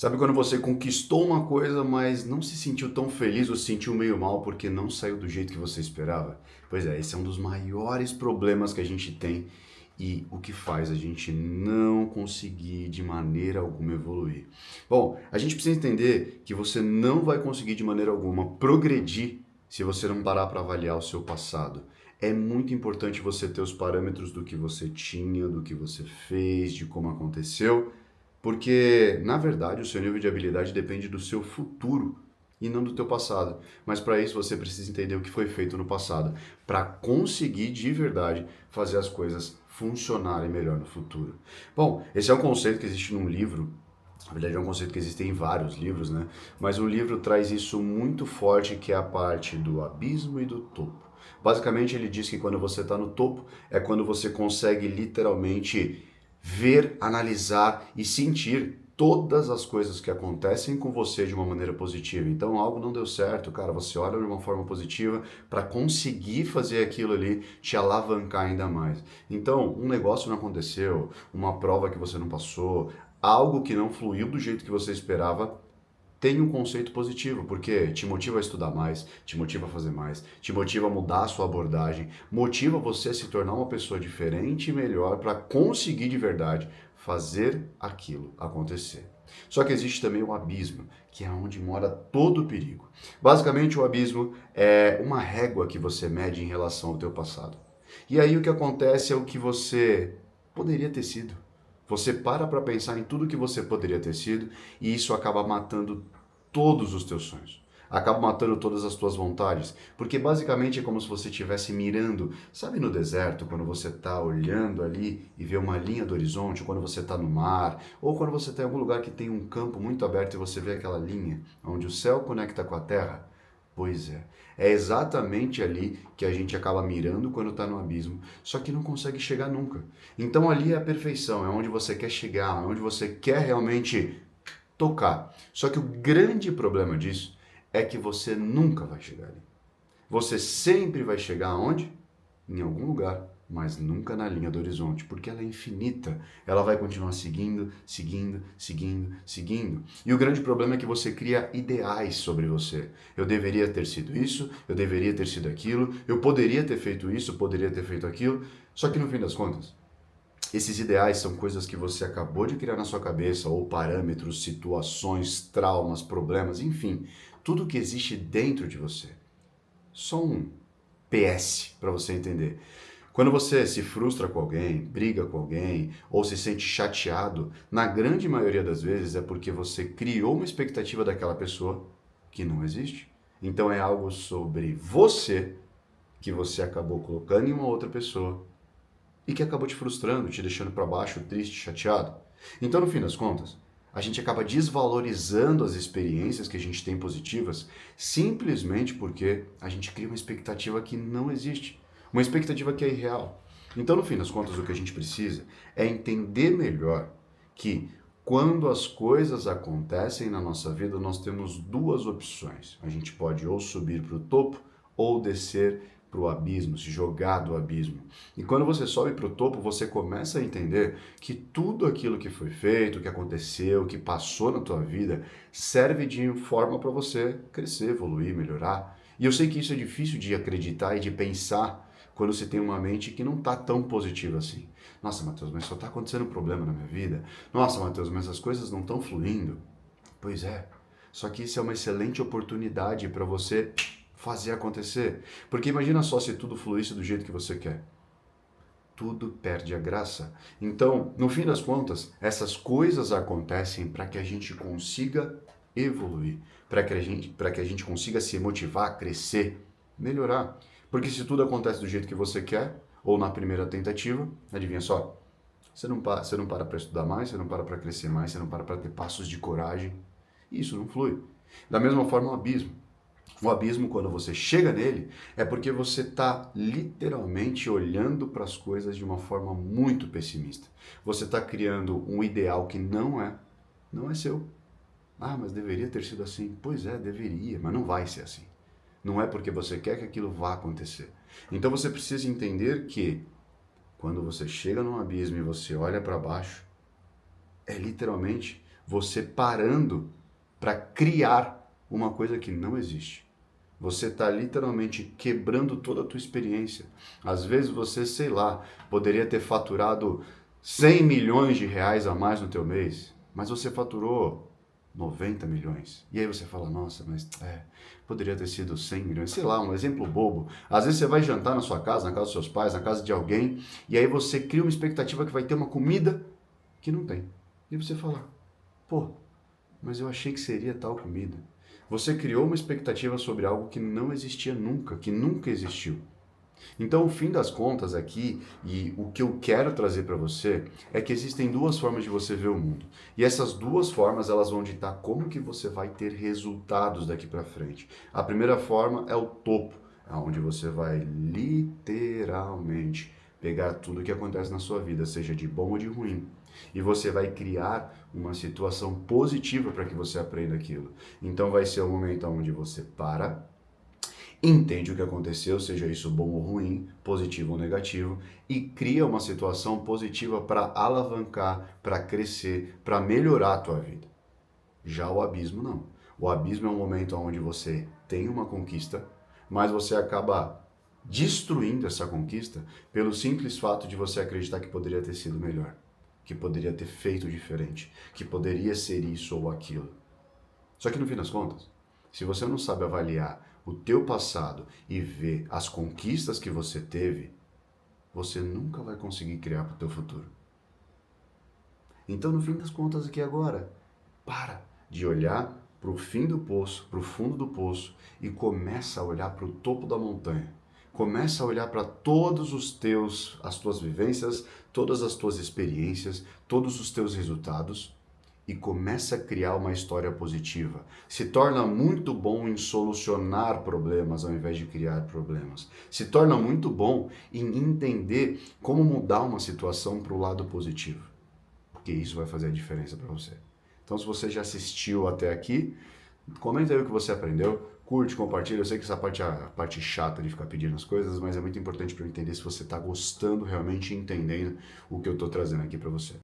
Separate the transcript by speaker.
Speaker 1: Sabe quando você conquistou uma coisa, mas não se sentiu tão feliz ou se sentiu meio mal porque não saiu do jeito que você esperava? Pois é, esse é um dos maiores problemas que a gente tem e o que faz a gente não conseguir de maneira alguma evoluir. Bom, a gente precisa entender que você não vai conseguir de maneira alguma progredir se você não parar para avaliar o seu passado. É muito importante você ter os parâmetros do que você tinha, do que você fez, de como aconteceu, porque, na verdade, o seu nível de habilidade depende do seu futuro e não do teu passado. Mas para isso você precisa entender o que foi feito no passado, para conseguir de verdade fazer as coisas funcionarem melhor no futuro. Bom, esse é um conceito que existe num livro. Na verdade, é um conceito que existe em vários livros, né? Mas o livro traz isso muito forte, que é a parte do abismo e do topo. Basicamente, ele diz que quando você está no topo é quando você consegue literalmente ver, analisar e sentir todas as coisas que acontecem com você de uma maneira positiva. Então, algo não deu certo, cara, você olha de uma forma positiva para conseguir fazer aquilo ali te alavancar ainda mais. Então, um negócio não aconteceu, uma prova que você não passou, algo que não fluiu do jeito que você esperava, tem um conceito positivo, porque te motiva a estudar mais, te motiva a fazer mais, te motiva a mudar a sua abordagem, motiva você a se tornar uma pessoa diferente e melhor para conseguir de verdade fazer aquilo acontecer. Só que existe também o abismo, que é onde mora todo o perigo. Basicamente, o abismo é uma régua que você mede em relação ao teu passado. E aí o que acontece é o que você poderia ter sido. Você para pensar em tudo que você poderia ter sido e isso acaba matando todos os teus sonhos. Acaba matando todas as tuas vontades, porque basicamente é como se você estivesse mirando, sabe no deserto, quando você está olhando ali e vê uma linha do horizonte, ou quando você está no mar, ou quando você está em algum lugar que tem um campo muito aberto e você vê aquela linha onde o céu conecta com a terra. Pois é. É exatamente ali que a gente acaba mirando quando está no abismo, só que não consegue chegar nunca. Então ali é a perfeição, é onde você quer chegar, é onde você quer realmente tocar. Só que o grande problema disso é que você nunca vai chegar ali. Você sempre vai chegar aonde? Em algum lugar, mas nunca na linha do horizonte, porque ela é infinita. Ela vai continuar seguindo, seguindo, seguindo, seguindo. E o grande problema é que você cria ideais sobre você. Eu deveria ter sido isso, eu deveria ter sido aquilo, eu poderia ter feito isso, poderia ter feito aquilo. Só que no fim das contas, esses ideais são coisas que você acabou de criar na sua cabeça, ou parâmetros, situações, traumas, problemas, enfim, tudo que existe dentro de você. Só um PS para você entender. Quando você se frustra com alguém, briga com alguém ou se sente chateado, na grande maioria das vezes é porque você criou uma expectativa daquela pessoa que não existe. Então é algo sobre você que você acabou colocando em uma outra pessoa e que acabou te frustrando, te deixando para baixo, triste, chateado. Então, no fim das contas, a gente acaba desvalorizando as experiências que a gente tem positivas simplesmente porque a gente cria uma expectativa que não existe, uma expectativa que é irreal. Então, no fim das contas, o que a gente precisa é entender melhor que quando as coisas acontecem na nossa vida, nós temos duas opções. A gente pode ou subir para o topo ou descer para o abismo, se jogar do abismo. E quando você sobe para o topo, você começa a entender que tudo aquilo que foi feito, que aconteceu, que passou na tua vida, serve de forma para você crescer, evoluir, melhorar. E eu sei que isso é difícil de acreditar e de pensar quando você tem uma mente que não está tão positiva assim. Nossa, Matheus, mas só está acontecendo um problema na minha vida. Nossa, Matheus, mas as coisas não estão fluindo. Pois é. Só que isso é uma excelente oportunidade para você fazer acontecer. Porque imagina só se tudo fluísse do jeito que você quer. Tudo perde a graça. Então, no fim das contas, essas coisas acontecem para que a gente consiga evoluir, para que a gente consiga se motivar, crescer, melhorar. Porque se tudo acontece do jeito que você quer, ou na primeira tentativa, adivinha só, você não para estudar mais, você não para crescer mais, você não para ter passos de coragem. E isso não flui. Da mesma forma, o abismo. O abismo, quando você chega nele, é porque você está literalmente olhando para as coisas de uma forma muito pessimista. Você está criando um ideal que não é seu. Ah, mas deveria ter sido assim. Pois é, deveria, mas não vai ser assim. Não é porque você quer que aquilo vá acontecer. Então você precisa entender que quando você chega num abismo e você olha para baixo, é literalmente você parando para criar uma coisa que não existe. Você está literalmente quebrando toda a tua experiência. Às vezes você, sei lá, poderia ter faturado 100 milhões de reais a mais no teu mês, mas você faturou 90 milhões. E aí você fala, nossa, mas poderia ter sido 100 milhões. Sei lá, um exemplo bobo. Às vezes você vai jantar na sua casa, na casa dos seus pais, na casa de alguém, e aí você cria uma expectativa que vai ter uma comida que não tem. E você fala, pô, mas eu achei que seria tal comida. Você criou uma expectativa sobre algo que não existia nunca, que nunca existiu. Então, o fim das contas aqui, e o que eu quero trazer para você, é que existem duas formas de você ver o mundo. E essas duas formas, elas vão ditar como que você vai ter resultados daqui para frente. A primeira forma é o topo, onde você vai literalmente pegar tudo que acontece na sua vida, seja de bom ou de ruim, e você vai criar uma situação positiva para que você aprenda aquilo. Então vai ser o momento onde você para, entende o que aconteceu, seja isso bom ou ruim, positivo ou negativo, e cria uma situação positiva para alavancar, para crescer, para melhorar a tua vida. Já o abismo não. O abismo é um momento onde você tem uma conquista, mas você acaba destruindo essa conquista pelo simples fato de você acreditar que poderia ter sido melhor, que poderia ter feito diferente, que poderia ser isso ou aquilo. Só que no fim das contas, se você não sabe avaliar o teu passado e ver as conquistas que você teve, você nunca vai conseguir criar para o teu futuro. Então, no fim das contas, aqui agora, para de olhar para o fim do poço, para o fundo do poço e começa a olhar para o topo da montanha. Começa a olhar para todos as tuas vivências, todas as tuas experiências, todos os teus resultados e começa a criar uma história positiva. Se torna muito bom em solucionar problemas ao invés de criar problemas. Se torna muito bom em entender como mudar uma situação para o lado positivo. Porque isso vai fazer a diferença para você. Então, se você já assistiu até aqui, comenta aí o que você aprendeu, curte, compartilha. Eu sei que essa parte é a parte chata de ficar pedindo as coisas, mas é muito importante para eu entender se você está gostando realmente e entendendo o que eu estou trazendo aqui para você.